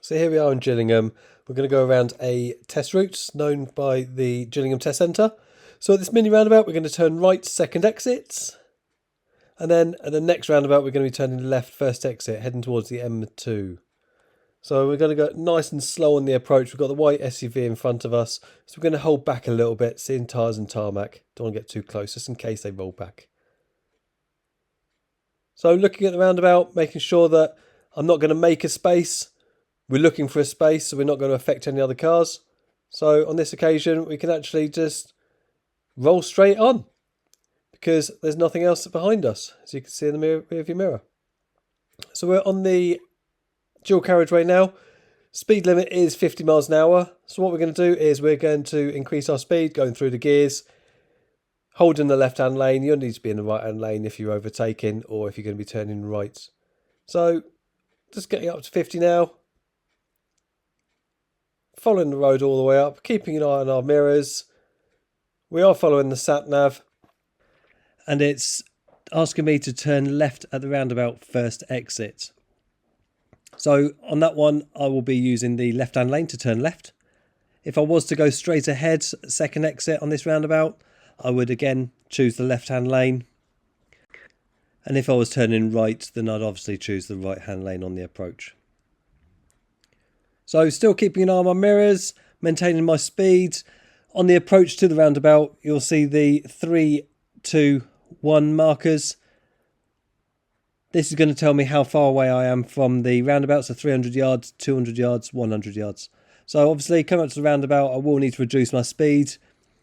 So here we are in Gillingham. We're going to go around a test route known by the Gillingham Test Centre. So at this mini roundabout, we're going to turn right, second exit. And then at the next roundabout, we're going to be turning left, first exit, heading towards the M2. So we're going to go nice and slow on the approach. We've got the white SUV in front of us. So we're going to hold back a little bit, seeing tyres and tarmac. Don't want to get too close, just in case they roll back. So looking at the roundabout, making sure that I'm not going to make a space. We're looking for a space, so we're not going to affect any other cars. So on this occasion, we can actually just roll straight on because there's nothing else behind us, as you can see in the rearview mirror. So we're on the dual carriageway now. Speed limit is 50 miles an hour. So what we're going to do is we're going to increase our speed, going through the gears, holding the left-hand lane. You'll need to be in the right-hand lane if you're overtaking or if you're going to be turning right. So just getting up to 50 now. Following the road all the way up, keeping an eye on our mirrors. We are following the sat-nav. And it's asking me to turn left at the roundabout first exit. So on that one, I will be using the left-hand lane to turn left. If I was to go straight ahead, second exit on this roundabout, I would again choose the left-hand lane. And if I was turning right, then I'd obviously choose the right-hand lane on the approach. So still keeping an eye on my mirrors, maintaining my speed. On the approach to the roundabout, you'll see the 3, 2, 1 markers. This is going to tell me how far away I am from the roundabout, so 300 yards, 200 yards, 100 yards. So obviously coming up to the roundabout, I will need to reduce my speed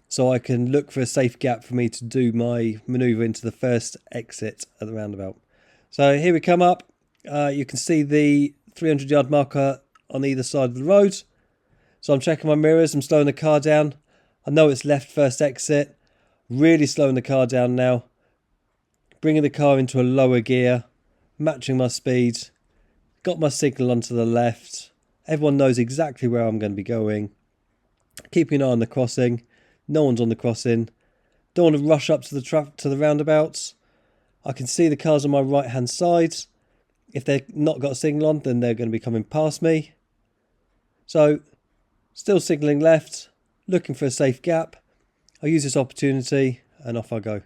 so I can look for a safe gap for me to do my manoeuvre into the first exit at the roundabout. So here we come up. You can see the 300 yard marker on either side of the road. So I'm checking my mirrors, I'm slowing the car down. I know it's left first exit. Really slowing the car down now. Bringing the car into a lower gear. Matching my speed. Got my signal onto the left. Everyone knows exactly where I'm going to be going. Keeping an eye on the crossing. No one's on the crossing. Don't want to rush up to the roundabouts. I can see the cars on my right hand side. If they've not got a signal on, then they're going to be coming past me. So, still signalling left, looking for a safe gap. I'll use this opportunity and off I go.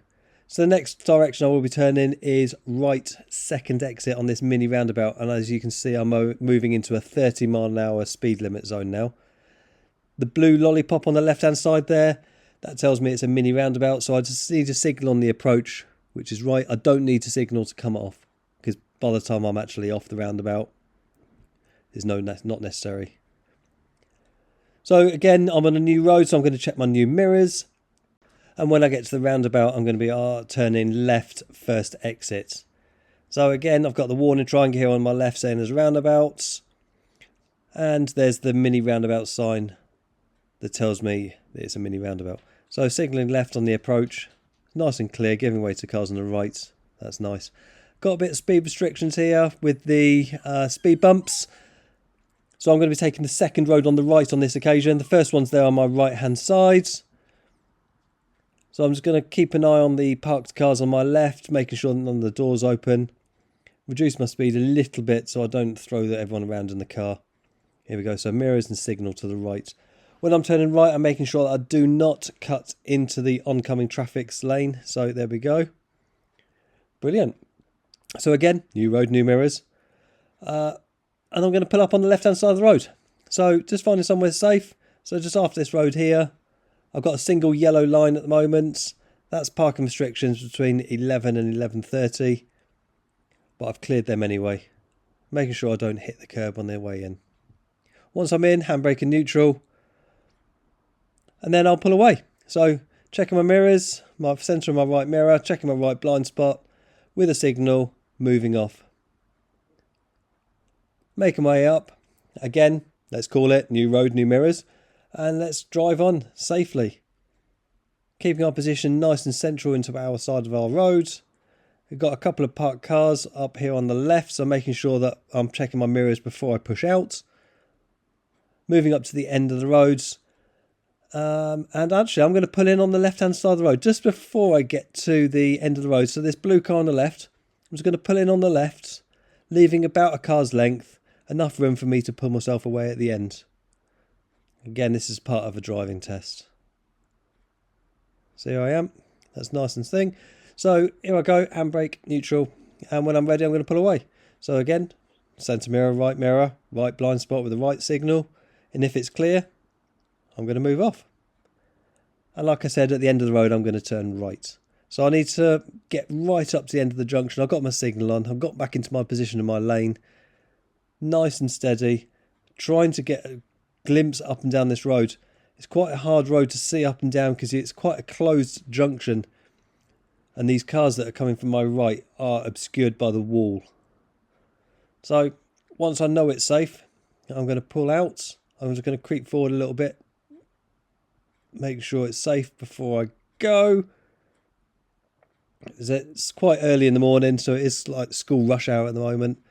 So the next direction I will be turning is right second exit on this mini roundabout. And as you can see, I'm moving into a 30 mile an hour speed limit zone now. The blue lollipop on the left hand side there, that tells me it's a mini roundabout. So I just need to signal on the approach, which is right. I don't need to signal to come off because by the time I'm actually off the roundabout, it's not necessary. So again, I'm on a new road, so I'm going to check my new mirrors. And when I get to the roundabout, I'm going to be turning left first exit. So again, I've got the warning triangle here on my left saying there's roundabouts. And there's the mini roundabout sign that tells me that it's a mini roundabout. So signalling left on the approach. Nice and clear, giving way to cars on the right. That's nice. Got a bit of speed restrictions here with the speed bumps. So I'm going to be taking the second road on the right on this occasion. The first one's there on my right hand side. So I'm just going to keep an eye on the parked cars on my left, making sure none of the doors open. Reduce my speed a little bit so I don't throw everyone around in the car. Here we go, so mirrors and signal to the right. When I'm turning right, I'm making sure that I do not cut into the oncoming traffic's lane. So there we go. Brilliant. So again, new road, new mirrors. And I'm going to pull up on the left-hand side of the road. So just finding somewhere safe. So just after this road here, I've got a single yellow line at the moment. That's parking restrictions between 11 and 11:30. But I've cleared them anyway. Making sure I don't hit the curb on their way in. Once I'm in, handbrake and neutral. And then I'll pull away. So checking my mirrors, my centre of my right mirror, checking my right blind spot with a signal, moving off. Making my way up. Again, let's call it new road, new mirrors. And let's drive on safely. Keeping our position nice and central into our side of our road. We've got a couple of parked cars up here on the left, so making sure that I'm checking my mirrors before I push out. Moving up to the end of the roads. And actually, I'm going to pull in on the left-hand side of the road just before I get to the end of the road. So this blue car on the left, I'm just going to pull in on the left, leaving about a car's length, enough room for me to pull myself away at the end. Again, this is part of a driving test. So here I am, that's nice and thing. So here I go, handbrake, neutral, and when I'm ready I'm going to pull away. So again, centre mirror, right blind spot with the right signal, and if it's clear, I'm going to move off. And like I said, at the end of the road I'm going to turn right. So I need to get right up to the end of the junction. I've got my signal on, I've got back into my position in my lane, nice and steady, trying to get a glimpse up and down this road. It's quite a hard road to see up and down because it's quite a closed junction, and these cars that are coming from my right are obscured by the wall. So once I know it's safe, I'm going to pull out. I'm just going to creep forward a little bit, make sure it's safe before I go. It's quite early in the morning, so it is like school rush hour at the moment.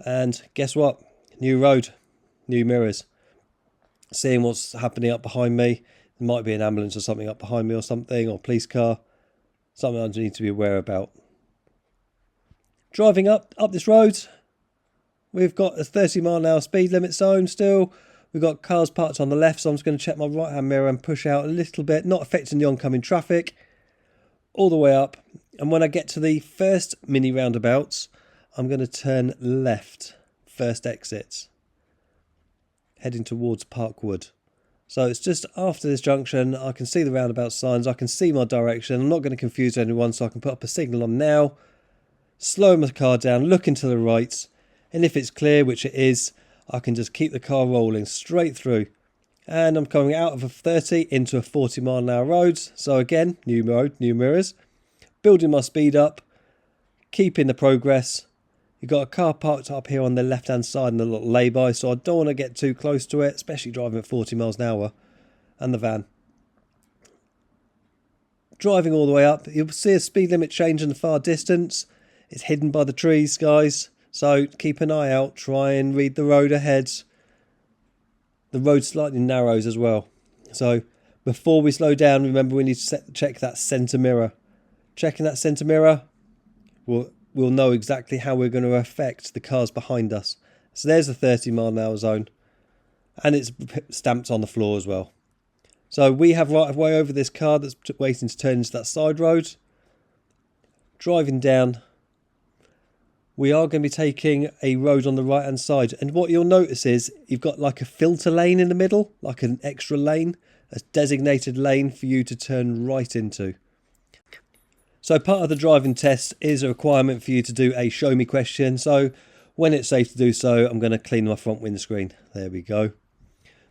And guess what? New road, new mirrors. Seeing what's happening up behind me. There might be an ambulance or something up behind me or something, or a police car. Something I need to be aware about. Driving up this road, we've got a 30-mile-an-hour speed limit zone still. We've got cars parked on the left, so I'm just going to check my right-hand mirror and push out a little bit, not affecting the oncoming traffic, all the way up. And when I get to the first mini roundabouts, I'm going to turn left, first exit, heading towards Parkwood. So it's just after this junction. I can see the roundabout signs, I can see my direction. I'm not going to confuse anyone, so I can put up a signal on now, slow my car down, look into the right, and if it's clear, which it is, I can just keep the car rolling straight through. And I'm coming out of a 30 into a 40-mile-an-hour road. So again, new road, new mirrors, building my speed up, keeping the progress. You've got a car parked up here on the left-hand side and a little lay-by, so I don't want to get too close to it, especially driving at 40 miles an hour, and the van. Driving all the way up, you'll see a speed limit change in the far distance. It's hidden by the trees, guys, so keep an eye out, try and read the road ahead. The road slightly narrows as well, so before we slow down, remember we need to check that centre mirror. Checking that centre mirror we'll know exactly how we're going to affect the cars behind us. So there's the 30-mile-an-hour zone, and it's stamped on the floor as well. So we have right of way over this car that's waiting to turn into that side road. Driving down, we are going to be taking a road on the right hand side, and what you'll notice is you've got like a filter lane in the middle, like an extra lane, a designated lane for you to turn right into. So part of the driving test is a requirement for you to do a show me question. So when it's safe to do so, I'm going to clean my front windscreen. There we go.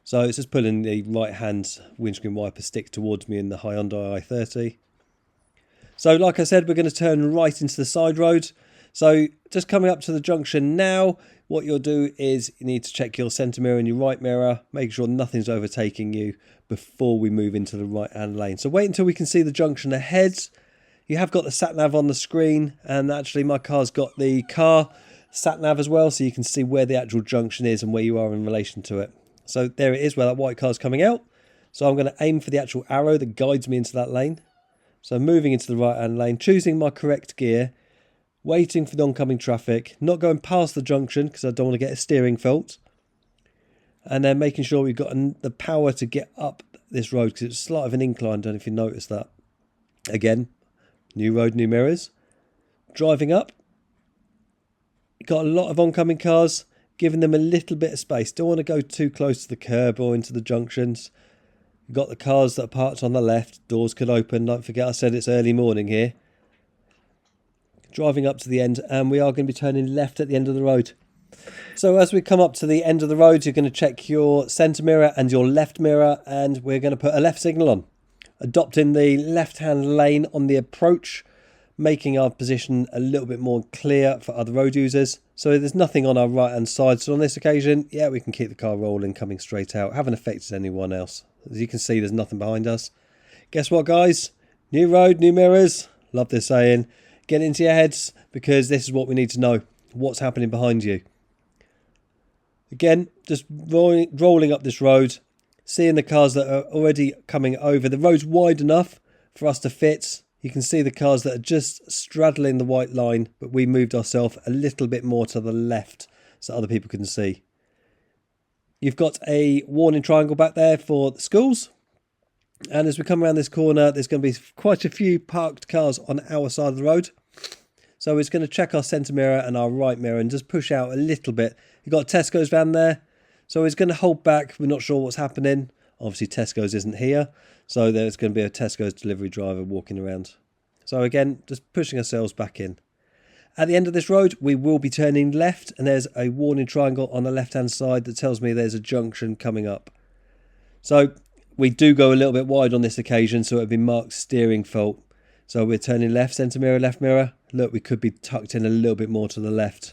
So it's just pulling the right hand windscreen wiper stick towards me in the Hyundai i30. So like I said, we're going to turn right into the side road. So just coming up to the junction now, what you'll do is you need to check your centre mirror and your right mirror, make sure nothing's overtaking you before we move into the right hand lane. So wait until we can see the junction ahead. You have got the sat-nav on the screen, and actually my car's got the car sat-nav as well, so you can see where the actual junction is and where you are in relation to it. So there it is, where that white car's coming out. So I'm going to aim for the actual arrow that guides me into that lane. So moving into the right-hand lane, choosing my correct gear, waiting for the oncoming traffic, not going past the junction because I don't want to get a steering fault, and then making sure we've got the power to get up this road because it's slight of an incline. Don't know if you noticed that. Again, new road, new mirrors. Driving up, got a lot of oncoming cars, giving them a little bit of space. Don't want to go too close to the curb or into the junctions. You've got the cars that are parked on the left, doors could open. Don't forget I said it's early morning here. Driving up to the end, and we are going to be turning left at the end of the road. So as we come up to the end of the road, you're going to check your centre mirror and your left mirror, and we're going to put a left signal on. Adopting the left-hand lane on the approach, making our position a little bit more clear for other road users. So there's nothing on our right-hand side. So on this occasion, yeah, we can keep the car rolling, coming straight out. Haven't affected anyone else. As you can see, there's nothing behind us. Guess what, guys? New road, new mirrors. Love this saying. Get into your heads, because this is what we need to know. What's happening behind you? Again, just rolling up this road, seeing the cars that are already coming over. The road's wide enough for us to fit. You can see the cars that are just straddling the white line, but we moved ourselves a little bit more to the left so other people can see. You've got a warning triangle back there for the schools. And as we come around this corner, there's going to be quite a few parked cars on our side of the road. So it's going to check our centre mirror and our right mirror and just push out a little bit. You've got Tesco's van there. So it's going to hold back. We're not sure what's happening. Obviously Tesco's isn't here. So there's going to be a Tesco's delivery driver walking around. So again, just pushing ourselves back in. At the end of this road, we will be turning left, and there's a warning triangle on the left-hand side that tells me there's a junction coming up. So we do go a little bit wide on this occasion, so it would be marked steering fault. So we're turning left, centre mirror, left mirror. Look, we could be tucked in a little bit more to the left.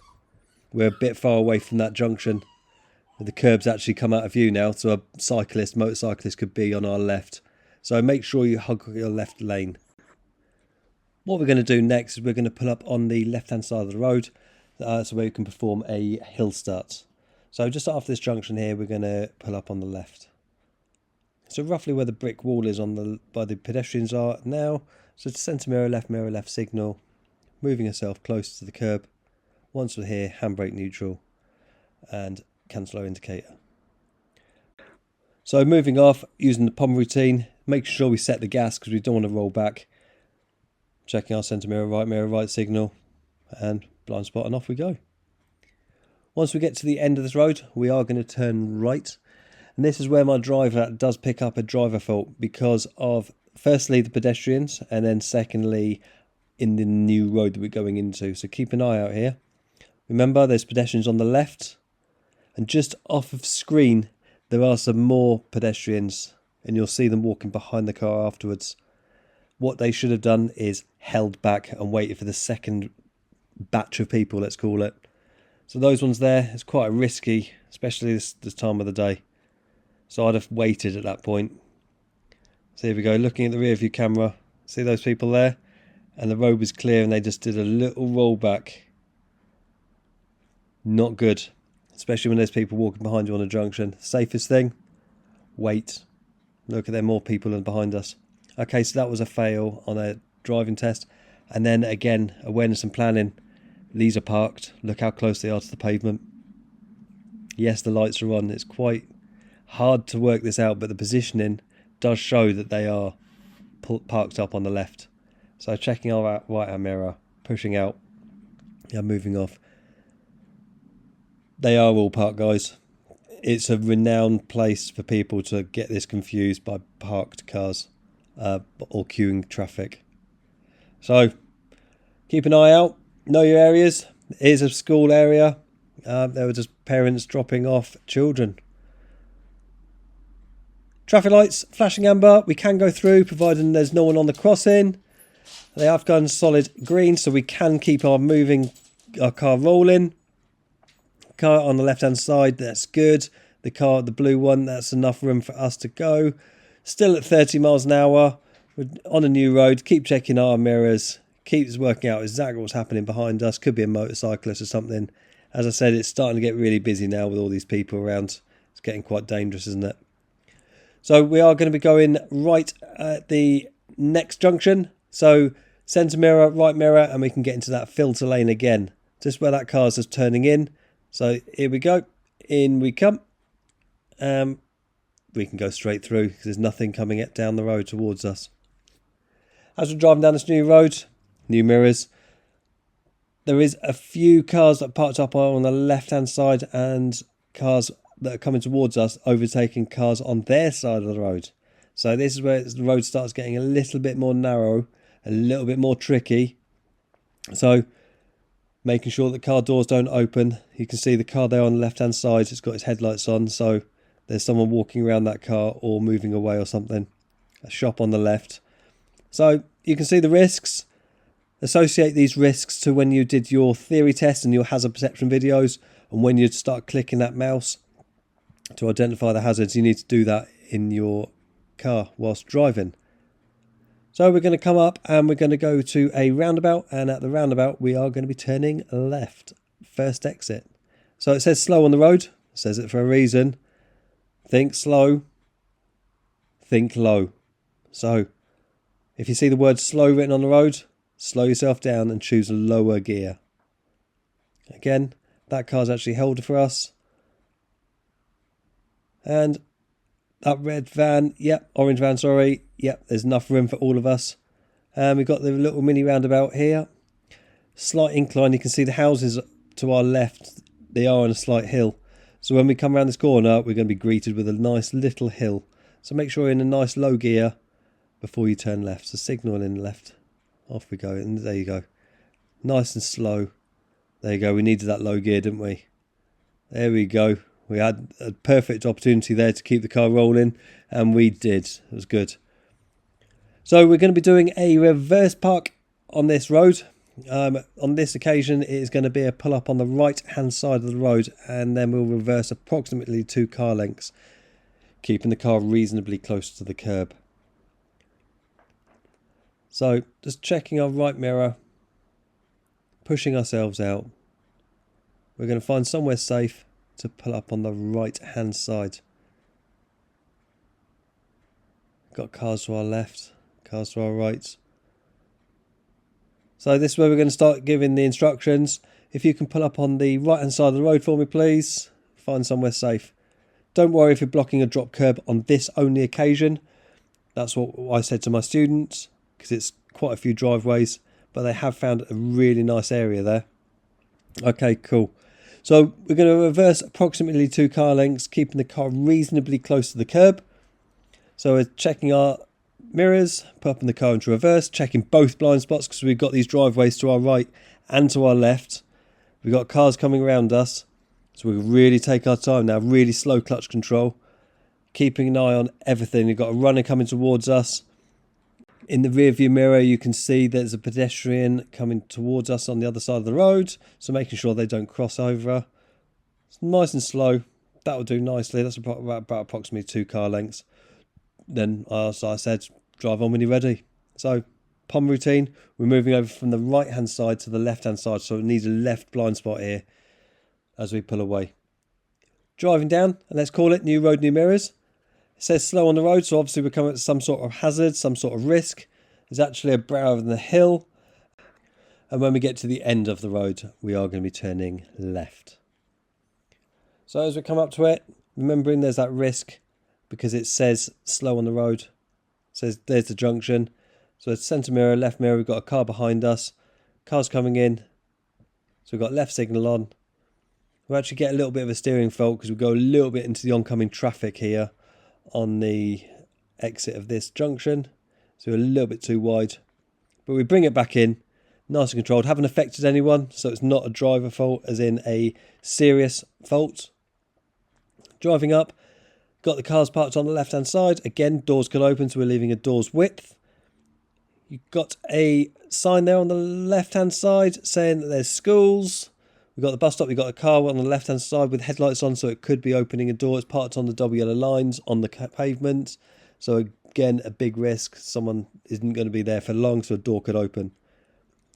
We're a bit far away from that junction. The curb's actually come out of view now, so a motorcyclist could be on our left. So make sure you hug your left lane. What we're going to do next is we're going to pull up on the left-hand side of the road, so where we can perform a hill start. So just after this junction here, we're going to pull up on the left. So roughly where the brick wall is by the pedestrians are now. So it's centre mirror, left signal, moving yourself close to the curb. Once we're here, handbrake neutral, and cancel our indicator. So moving off, using the POM routine, making sure we set the gas because we don't want to roll back. Checking our centre mirror, right signal, and blind spot, and off we go. Once we get to the end of this road, we are going to turn right. And this is where my driver does pick up a driver fault because of, firstly, the pedestrians, and then secondly, in the new road that we're going into. So keep an eye out here. Remember, there's pedestrians on the left, and just off of screen, there are some more pedestrians, and you'll see them walking behind the car afterwards. What they should have done is held back and waited for the second batch of people, let's call it. So those ones there, it's quite risky, especially this time of the day. So I'd have waited at that point. So here we go, looking at the rear view camera. See those people there? And the road was clear and they just did a little rollback. Not good, especially when there's people walking behind you on a junction. Safest thing, wait. Look, there are more people behind us. Okay, so that was a fail on a driving test. And then again, awareness and planning. These are parked. Look how close they are to the pavement. Yes, the lights are on. It's quite hard to work this out, but the positioning does show that they are parked up on the left. So checking our right-hand mirror, pushing out, and moving off. They are all parked, guys. It's a renowned place for people to get this confused by parked cars. Or queuing traffic. So keep an eye out, know your areas. It is a school area. There were just parents dropping off children. Traffic lights flashing amber. We can go through providing there's no one on the crossing. They have gone solid green, so we can keep our car rolling. Car on the left hand side, that's good. The blue one, that's enough room for us to go. Still at 30 miles an hour. We're on a new road. Keep checking our mirrors. Keeps working out exactly what's happening behind us. Could be a motorcyclist or something. As I said, it's starting to get really busy now with all these people around. It's getting quite dangerous, isn't it? So we are going to be going right at the next junction. So centre mirror, right mirror, and we can get into that filter lane again. Just where that car's just turning in. So here we go. In we come. We can go straight through because there's nothing coming down the road towards us. As we're driving down this new road, new mirrors, there is a few cars that are parked up on the left hand side and cars that are coming towards us overtaking cars on their side of the road. So this is where the road starts getting a little bit more narrow, a little bit more tricky. So making sure that car doors don't open. You can see the car there on the left hand side, it's got its headlights on, so there's someone walking around that car or moving away or something. A shop on the left. So you can see the risks. Associate these risks to when you did your theory test and your hazard perception videos, and when you start clicking that mouse to identify the hazards. You need to do that in your car whilst driving. So we're going to come up and we're going to go to a roundabout, and at the roundabout we are going to be turning left. First exit. So it says slow on the road. It says it for a reason. Think slow, think low. So if you see the word slow written on the road, slow yourself down and choose a lower gear. Again, that car's actually held for us. And that red van, yep, orange van, sorry, yep, there's enough room for all of us. And we've got the little mini roundabout here. Slight incline, you can see the houses to our left, they are on a slight hill. So when we come around this corner, we're going to be greeted with a nice little hill. So make sure you're in a nice low gear before you turn left. So signal in left. Off we go, and there you go. Nice and slow. There you go, we needed that low gear, didn't we? There we go. We had a perfect opportunity there to keep the car rolling, and we did. It was good. So we're going to be doing a reverse park on this road. On this occasion, it is going to be a pull up on the right hand side of the road, and then we'll reverse approximately 2 car lengths, keeping the car reasonably close to the curb. So just checking our right mirror, pushing ourselves out. We're going to find somewhere safe to pull up on the right hand side. Got cars to our left, cars to our right. So this is where we're going to start giving the instructions. If you can pull up on the right hand side of the road for me, please. Find somewhere safe. Don't worry if you're blocking a drop curb on this only occasion. That's what I said to my students, because it's quite a few driveways, but they have found a really nice area there. Okay, cool. So we're going to reverse approximately 2 car lengths, keeping the car reasonably close to the curb. So we're checking our mirrors, popping the car into reverse, checking both blind spots because we've got these driveways to our right and to our left. We've got cars coming around us, so we really take our time now, really slow clutch control, keeping an eye on everything. We've got a runner coming towards us. In the rear view mirror you can see there's a pedestrian coming towards us on the other side of the road, so making sure they don't cross over. It's nice and slow, that will do nicely. That's about approximately 2 car lengths. Then, as I said, drive on when you're ready. So, POM routine, we're moving over from the right hand side to the left hand side, so it needs a left blind spot here as we pull away. Driving down, and let's call it new road, new mirrors. It says slow on the road, so obviously we're coming at some sort of hazard, some sort of risk. There's actually a brow of the hill, and when we get to the end of the road, we are going to be turning left. So as we come up to it, remembering there's that risk, because it says slow on the road. It says there's the junction. So it's centre mirror, left mirror, we've got a car behind us. Car's coming in. So we've got left signal on. We actually get a little bit of a steering fault because we go a little bit into the oncoming traffic here on the exit of this junction. So we're a little bit too wide. But we bring it back in, nice and controlled. Haven't affected anyone, so it's not a driver fault, as in a serious fault. Driving up. Got the cars parked on the left hand side. Again, doors can open, so we're leaving a door's width. You've got a sign there on the left hand side saying that there's schools. We've got the bus stop, we've got a car on the left hand side with headlights on, so it could be opening a door. It's parked on the double yellow lines on the pavement. So again, a big risk. Someone isn't going to be there for long, so a door could open.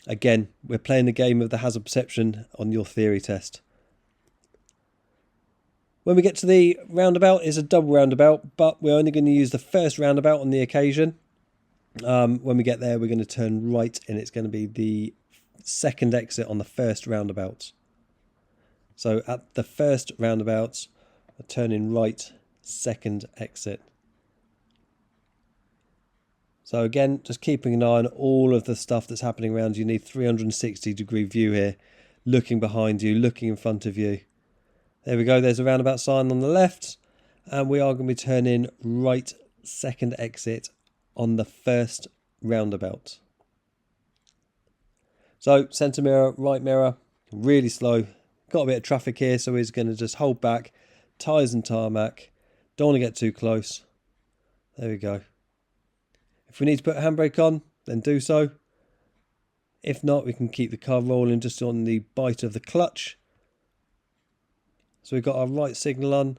Again, we're playing the game of the hazard perception on your theory test. When we get to the roundabout, it's a double roundabout, but we're only going to use the first roundabout on the occasion. When we get there, we're going to turn right, and it's going to be the second exit on the first roundabout. So at the first roundabout, we're turning right, second exit. So again, just keeping an eye on all of the stuff that's happening around you. You need 360-degree view here, looking behind you, looking in front of you. There we go, there's a roundabout sign on the left, and we are going to be turning right, second exit on the first roundabout. So centre mirror, right mirror, really slow. Got a bit of traffic here, so he's going to just hold back, tyres and tarmac. Don't want to get too close. There we go. If we need to put a handbrake on, then do so. If not, we can keep the car rolling just on the bite of the clutch. So we've got our right signal on.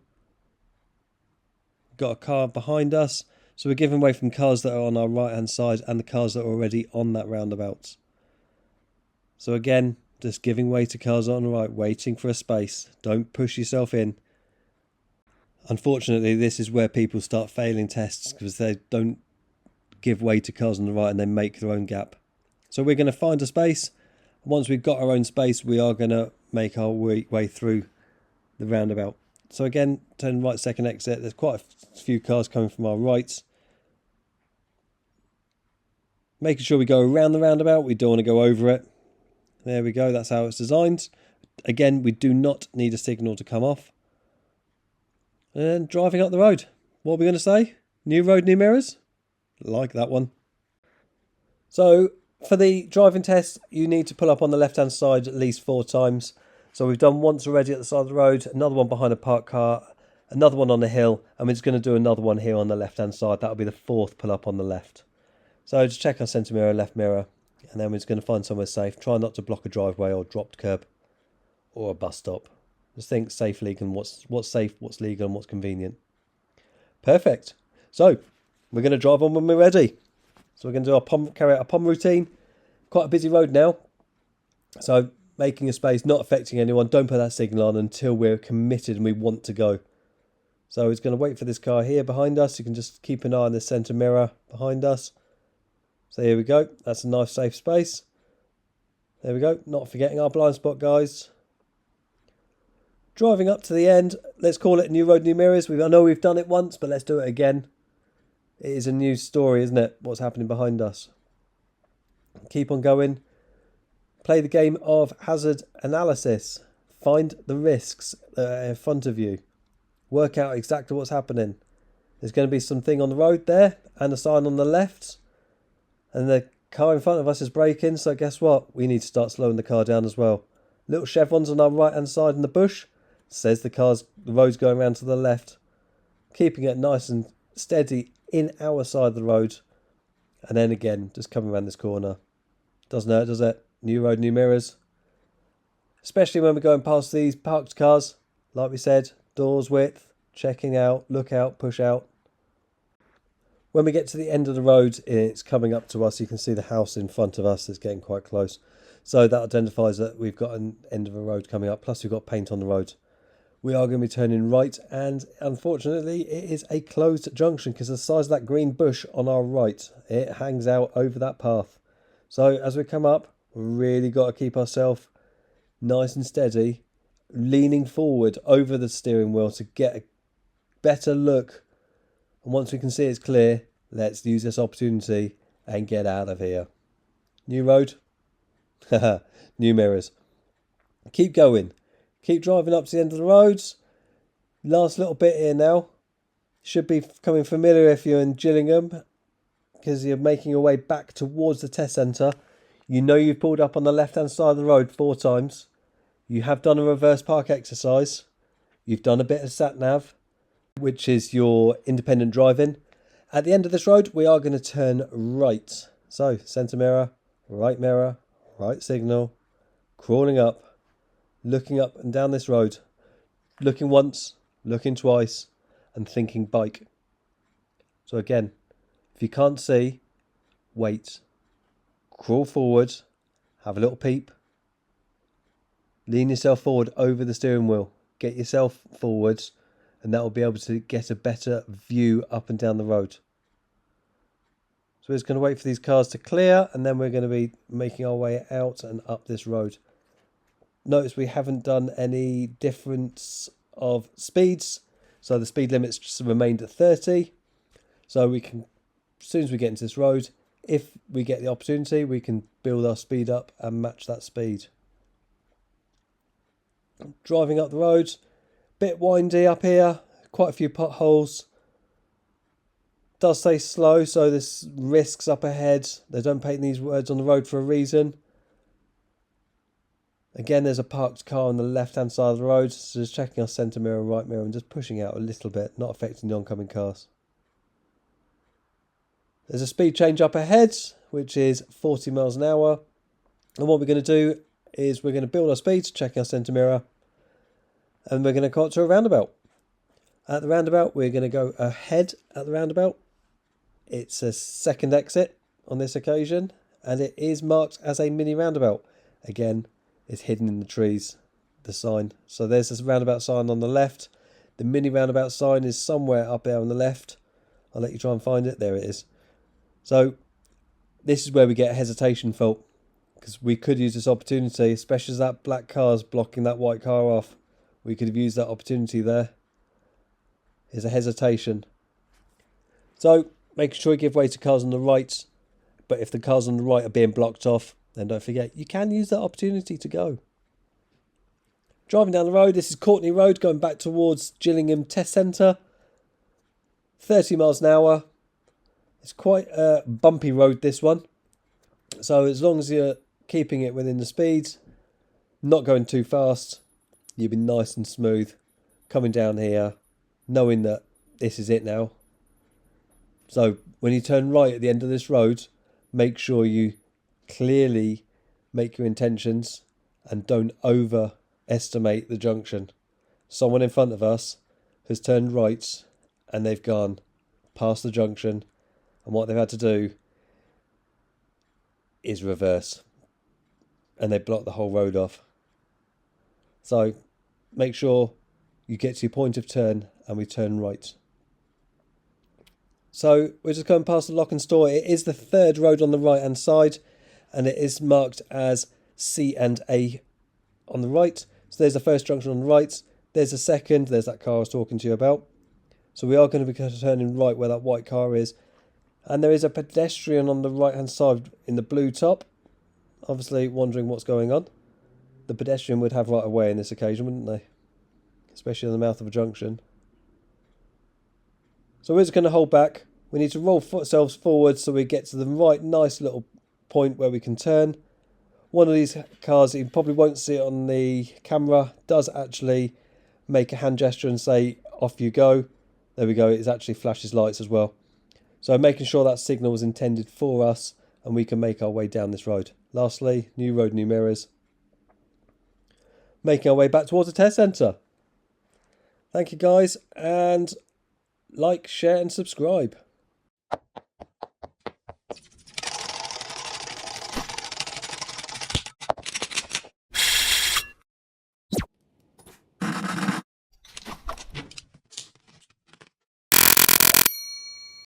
We've got a car behind us. So we're giving way from cars that are on our right hand side and the cars that are already on that roundabout. So again, just giving way to cars on the right, waiting for a space. Don't push yourself in. Unfortunately, this is where people start failing tests, because they don't give way to cars on the right and they make their own gap. So we're going to find a space. Once we've got our own space, we are going to make our way through the roundabout. So again, turn right second exit. There's quite a few cars coming from our right. Making sure we go around the roundabout. We don't want to go over it. There we go. That's how it's designed. Again, we do not need a signal to come off. And driving up the road. What are we going to say? New road, new mirrors? Like that one. So for the driving test, you need to pull up on the left-hand side at least 4 times. So we've done once already at the side of the road, another one behind a parked car, another one on the hill, and we're just going to do another one here on the left-hand side. That'll be the 4th pull up on the left. So just check our centre mirror, left mirror, and then we're just going to find somewhere safe. Try not to block a driveway or dropped curb or a bus stop. Just think safely and what's safe, what's legal, and what's convenient. Perfect. So we're going to drive on when we're ready. So we're going to do carry out our POM routine. Quite a busy road now. So making a space, not affecting anyone. Don't put that signal on until we're committed and we want to go. So it's going to wait for this car here behind us. You can just keep an eye on the centre mirror behind us. So here we go. That's a nice safe space. There we go. Not forgetting our blind spot, guys. Driving up to the end. Let's call it new road, new mirrors. I know we've done it once, but let's do it again. It is a new story, isn't it? What's happening behind us. Keep on going. Play the game of hazard analysis. Find the risks that are in front of you. Work out exactly what's happening. There's going to be something on the road there and a sign on the left. And the car in front of us is braking, so guess what? We need to start slowing the car down as well. Little chevrons on our right hand side in the bush. Says the road's going around to the left. Keeping it nice and steady in our side of the road. And then again, just coming around this corner. Doesn't hurt, does it? New road, new mirrors. Especially when we're going past these parked cars. Like we said, doors width, checking out, look out, push out. When we get to the end of the road, it's coming up to us. You can see the house in front of us is getting quite close. So that identifies that we've got an end of a road coming up. Plus we've got paint on the road. We are going to be turning right, and unfortunately it is a closed junction because of the size of that green bush on our right. It hangs out over that path. So as we come up, we've really got to keep ourselves nice and steady, leaning forward over the steering wheel to get a better look. And once we can see it's clear, let's use this opportunity and get out of here. New road, new mirrors. Keep going. Keep driving up to the end of the roads. Last little bit here now. Should be coming familiar if you're in Gillingham, because you're making your way back towards the test centre. You know you've pulled up on the left-hand side of the road 4 times. You have done a reverse park exercise. You've done a bit of sat-nav, which is your independent driving. At the end of this road, we are going to turn right. So, centre mirror, right signal, crawling up. Looking up and down this road, looking once, looking twice, and thinking bike. So again, if you can't see, wait. Crawl forward, have a little peep. Lean yourself forward over the steering wheel. Get yourself forwards, and that will be able to get a better view up and down the road. So we're just going to wait for these cars to clear, and then we're going to be making our way out and up this road. Notice we haven't done any difference of speeds, so the speed limit's just remained at 30. So we can, as soon as we get into this road, if we get the opportunity, we can build our speed up and match that speed. Driving up the road, bit windy up here, quite a few potholes. Does say slow, so there's risks up ahead. They don't paint these words on the road for a reason. Again, there's a parked car on the left-hand side of the road, so just checking our centre mirror and right mirror and just pushing out a little bit, not affecting the oncoming cars. There's a speed change up ahead, which is 40 miles an hour. And what we're going to do is we're going to build our speeds, checking our centre mirror, and we're going to come up to a roundabout. At the roundabout, we're going to go ahead at the roundabout. It's a second exit on this occasion, and it is marked as a mini roundabout. Again, it's hidden in the trees, the sign. So there's this roundabout sign on the left. The mini roundabout sign is somewhere up there on the left. I'll let you try and find it. There it is. So this is where we get a hesitation fault. because we could use this opportunity, especially as that black car's blocking that white car off. We could have used that opportunity there. Here's a hesitation. So, making sure you give way to cars on the right. But if the cars on the right are being blocked off, then don't forget, you can use that opportunity to go. Driving down the road, this is Courtney Road, going back towards Gillingham Test Centre. 30 miles an hour. It's quite a bumpy road, this one. So as long as you're keeping it within the speeds, not going too fast, you'll be nice and smooth coming down here, knowing that this is it now. So when you turn right at the end of this road, make sure you clearly make your intentions and don't overestimate the junction. Someone in front of us has turned right and they've gone past the junction, and what they've had to do is reverse, and they block the whole road off. So make sure you get to your point of turn and we turn right. So we're just going past the Lock and Store. It is the third road on the right hand side, and it is marked as C and A on the right. So there's the first junction on the right, there's the second, there's that car I was talking to you about. So we are going to be turning right where that white car is. And there is a pedestrian on the right hand side in the blue top, obviously wondering what's going on. The pedestrian would have right of way in this occasion, wouldn't they? Especially in the mouth of a junction. So we're just going to hold back. We need to roll ourselves forward so we get to the right nice little point where we can turn. One of these cars, you probably won't see it on the camera, does actually make a hand gesture and say, off you go. There we go, it actually flashes lights as well. So making sure that signal was intended for us and we can make our way down this road. Lastly, new road, new mirrors. Making our way back towards the test centre. Thank you guys, and like, share and subscribe.